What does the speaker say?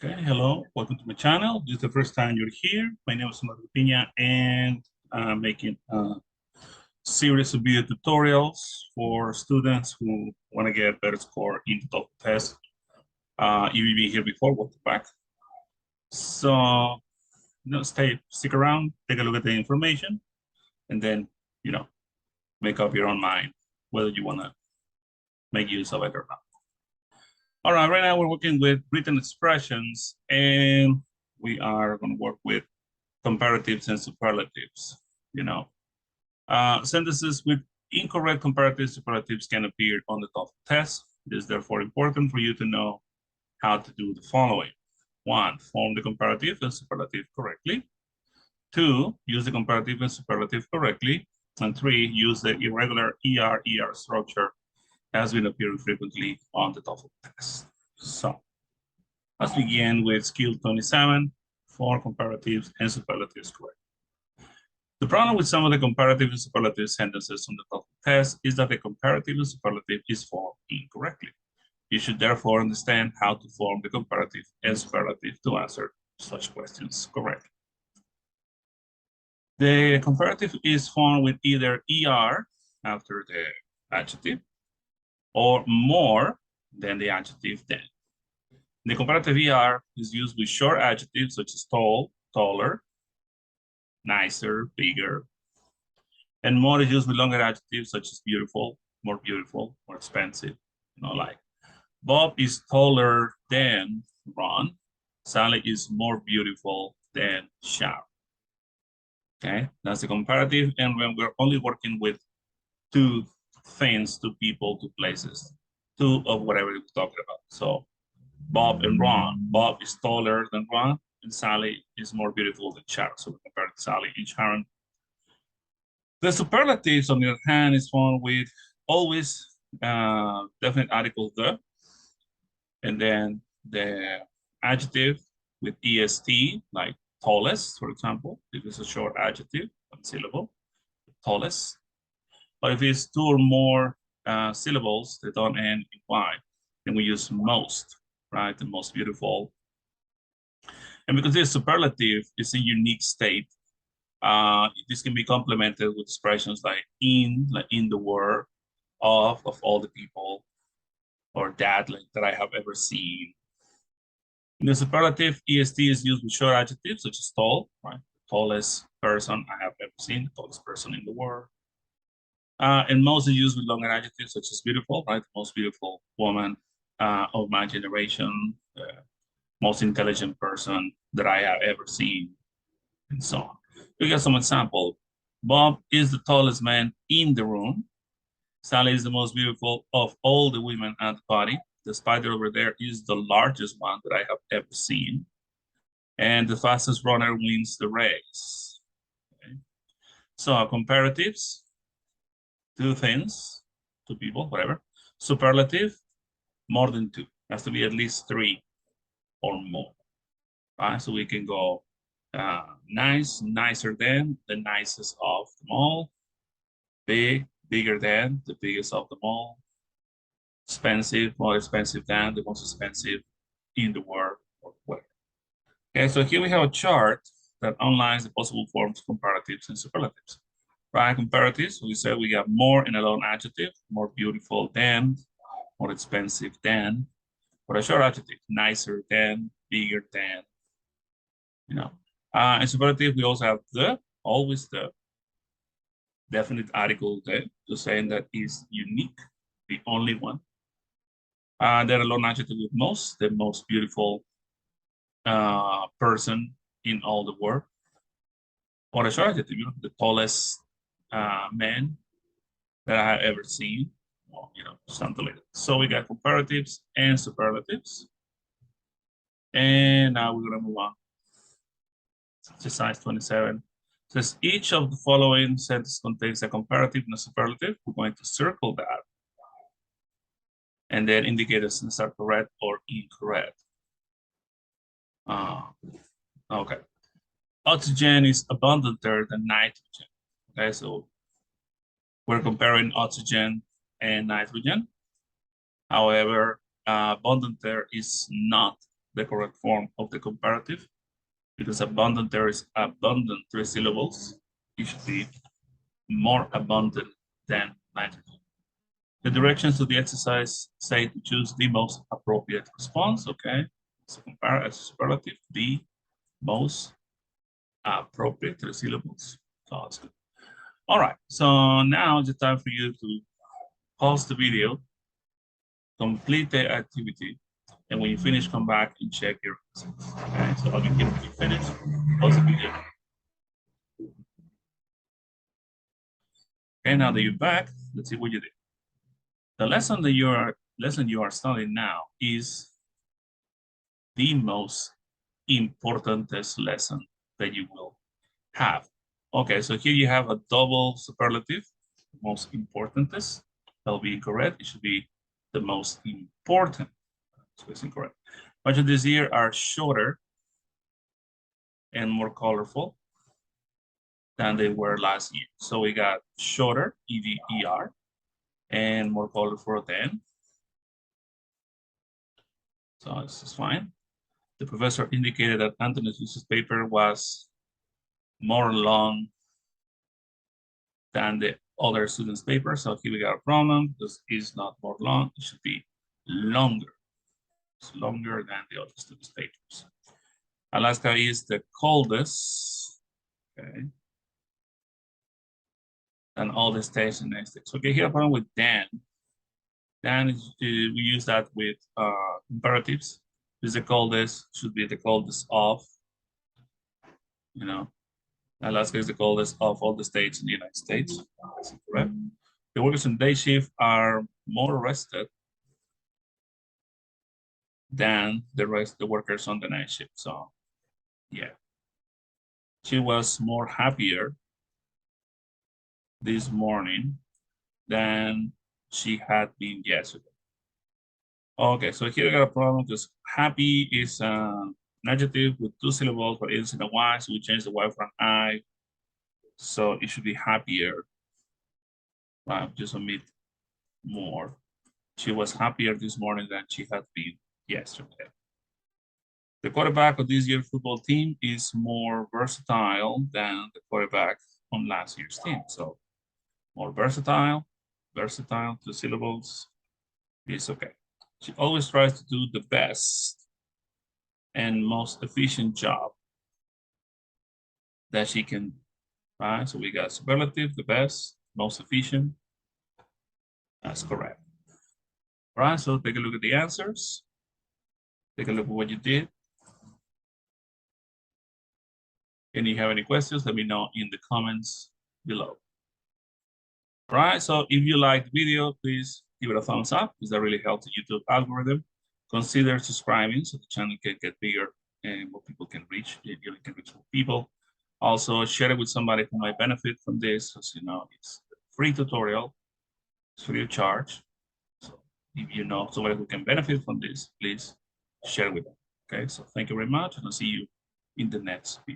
Okay, hello, welcome to my channel. This is the first time you're here. My name is Marco Pina, and I'm making a series of video tutorials for students who want to get better score in the TOEFL test. If you've been here before, welcome back. So, stick around, take a look at the information, and then, make up your own mind whether you want to make use of it or not. All right, right now we're working with written expressions, and we are going to work with comparatives and superlatives. Sentences with incorrect comparative superlatives can appear on the TOEFL test. It is therefore important for you to know how to do the following. 1, form the comparative and superlative correctly. 2, use the comparative and superlative correctly. And 3, use the irregular ER structure has been appearing frequently on the TOEFL test. So let's begin with skill 27 for comparatives and superlatives correct. The problem with some of the comparative and superlative sentences on the TOEFL test is that the comparative and superlative is formed incorrectly. You should therefore understand how to form the comparative and superlative to answer such questions correctly. The comparative is formed with either ER after the adjective or more than the adjective then. The comparative ER is used with short adjectives such as tall, taller, nicer, bigger. And more is used with longer adjectives such as beautiful, more expensive. Like Bob is taller than Ron. Sally is more beautiful than Sharon. Okay, that's the comparative. And when we're only working with two things, two people, two places, two of whatever we're talking about. So Bob and Ron. Bob is taller than Ron, and Sally is more beautiful than Sharon. So we compare Sally and Sharon. The superlatives, on the other hand, is formed with always definite article the, and then the adjective with est, like tallest, for example. If it's a short adjective, one syllable, tallest. But if it's two or more syllables that don't end in y, then we use most, right? The most beautiful. And because this superlative is a unique state, this can be complemented with expressions like in the word, of all the people, or that, like that I have ever seen. In the superlative, est is used with short adjectives such as tall, right? The tallest person I have ever seen, the tallest person in the world. And most is used with longer adjectives such as beautiful, right? The most beautiful woman of my generation, most intelligent person that I have ever seen, and so on. We got some example. Bob is the tallest man in the room. Sally is the most beautiful of all the women at the party. The spider over there is the largest one that I have ever seen. And the fastest runner wins the race. Okay. So comparatives, two things, two people, whatever. Superlative, more than two. Has to be at least three or more. Right? So we can go nice, nicer than, the nicest of them all. Big, bigger than, the biggest of them all. Expensive, more expensive than, the most expensive in the world, or whatever. Okay, so here we have a chart that outlines the possible forms of comparatives and superlatives. Right, comparatives, we said we have more in a long adjective, more beautiful than, more expensive than, or a short adjective, nicer than, bigger than, in superlative, we also have the, always the definite article the, to saying that is unique, the only one. Then a long adjective with most, the most beautiful person in all the world. Or a short adjective, the tallest man that I have ever seen, or, something like that. So we got comparatives and superlatives. And now we're gonna move on. Exercise 27 says each of the following sentences contains a comparative and a superlative. We're going to circle that and then indicate the sentences are correct or incorrect. Okay. Oxygen is abundanter than nitrogen. Okay, so we're comparing oxygen and nitrogen. However, abundanter is not the correct form of the comparative, because abundant, there is abundant 3 syllables. It should be more abundant than nitrogen. The directions to the exercise say to choose the most appropriate response, okay? So compare as superlative, the most appropriate 3 syllables. So that's good. All right, so now it's time for you to pause the video, complete the activity, and when you finish, come back and check your answers. Okay, so I'll be here when you finish, pause the video. Okay, now that you're back, let's see what you did. The lesson you are studying now is the most important lesson that you will have. Okay, so here you have a double superlative, most importantest. That'll be incorrect. It should be the most important. So it's incorrect. Much of this year are shorter and more colorful than they were last year. So we got shorter, EVER, and more colorful than. So this is fine. The professor indicated that Anthony's thesis paper was more long than the other students' paper. So here we got a problem because it's not more long, it should be longer. It's longer than the other students' papers. Alaska is the coldest, okay, and all the states in the United States. Okay, here a problem with Dan. Dan is, we use that with imperatives. Is the coldest, should be the coldest of, you know. Alaska is the coldest of all the states in the United States. That's correct. The workers on day shift are more rested than the workers on the night shift. So, yeah. She was more happier this morning than she had been yesterday. Okay, so here I got a problem because happy is an adjective with 2 syllables, but it's in a Y, so we change the Y for an I. So it should be happier. Right, just omit more. She was happier this morning than she had been yesterday. The quarterback of this year's football team is more versatile than the quarterback on last year's team. So more versatile, 2 syllables is okay. She always tries to do the best and most efficient job that she can. Right, so we got superlative, the best, most efficient. That's correct. All right, so take a look at the answers. Take a look at what you did. And if you have any questions, let me know in the comments below. All right, so if you like the video, please give it a thumbs up because that really helps the YouTube algorithm. Consider subscribing so the channel can get bigger and more people can reach, you can reach more people. Also, share it with somebody who might benefit from this, because you know it's a free tutorial, it's free of charge. So if you know somebody who can benefit from this, please share with them. Okay, so thank you very much, and I'll see you in the next video.